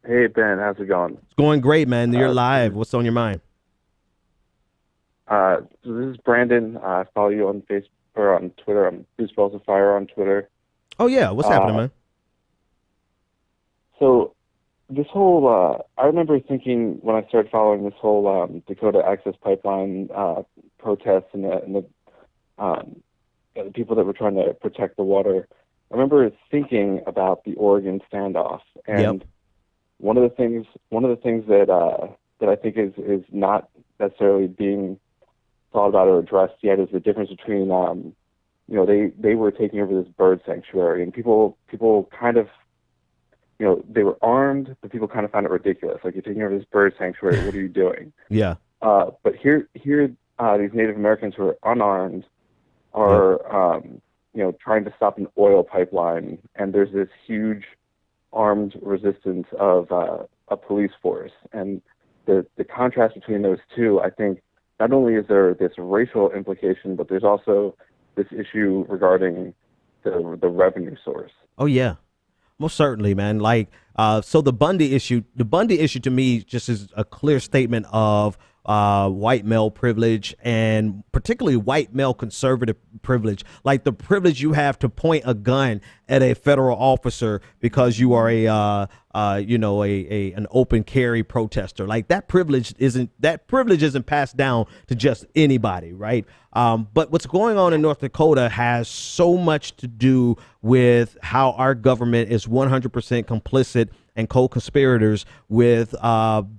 Hey Ben, how's it going? It's going great, man. You're This live. is What's on your mind? this is Brandon. I follow you on Facebook or on Twitter. I'm Bruce Balls of Fire on Twitter. Oh yeah, what's happening, Uh, man? so this whole I remember thinking when I started following this whole Dakota Access Pipeline protests um, and the people that were trying to protect the water. I remember thinking about the Oregon standoff, Yep. and one of the things that I think is not necessarily being thought about or addressed yet is the difference between they were taking over this bird sanctuary, and people kind of, they were armed, but people kind of found it ridiculous. Like, you're taking over this bird sanctuary, what are you doing? Yeah. But here these Native Americans who are unarmed Yep. are trying to stop an oil pipeline, and there's this huge armed resistance of a police force. And the contrast between those two, I think, not only is there this racial implication, but there's also this issue regarding the revenue source. Oh yeah. Most certainly, man. Like, so the Bundy issue to me just is a clear statement of white male privilege, and particularly white male conservative privilege, like the privilege you have to point a gun at a federal officer because you are a an open carry protester. Like, that privilege isn't passed down to just anybody, right? But what's going on in North Dakota has so much to do with how our government is 100% complicit and co-conspirators with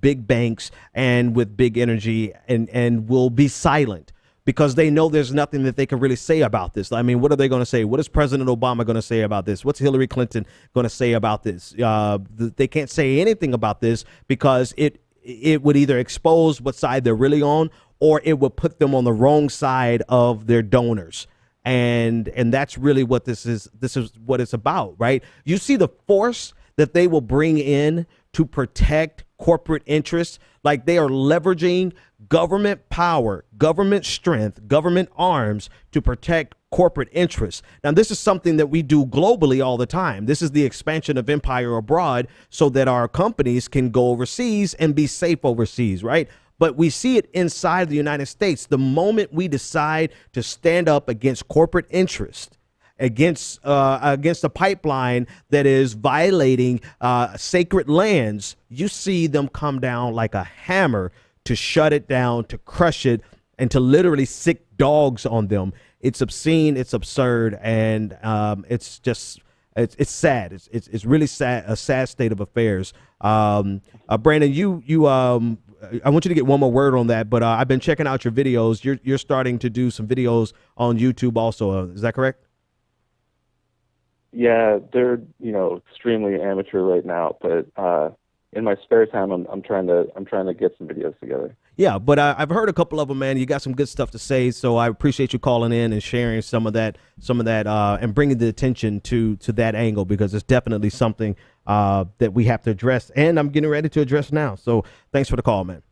big banks and with big energy, and will be silent because they know there's nothing that they can really say about this. I mean, what are they going to say? What is President Obama going to say about this? What's Hillary Clinton going to say about this? They can't say anything about this because it would either expose what side they're really on, or it would put them on the wrong side of their donors. And that's really what this is what it's about, right? You see the force that they will bring in to protect corporate interests. Like, they are leveraging government power, government strength, government arms to protect corporate interests. Now, this is something that we do globally all the time. This is the expansion of empire abroad so that our companies can go overseas and be safe overseas, right? But we see it inside the United States. The moment we decide to stand up against corporate interest, against a pipeline that is violating sacred lands, you see them come down like a hammer to shut it down, to crush it, and to literally sick dogs on them. It's obscene, it's absurd, and it's sad. It's really sad, a sad state of affairs. Brandon, I want you to get one more word on that, but I've been checking out your videos. You're starting to do some videos on YouTube also. Is that correct? Yeah, they're extremely amateur right now, but in my spare time, I'm trying to get some videos together. Yeah, but I've heard a couple of them, man. You got some good stuff to say, so I appreciate you calling in and sharing some of that, and bringing the attention to that angle, because it's definitely something that we have to address, and I'm getting ready to address now. So thanks for the call, man.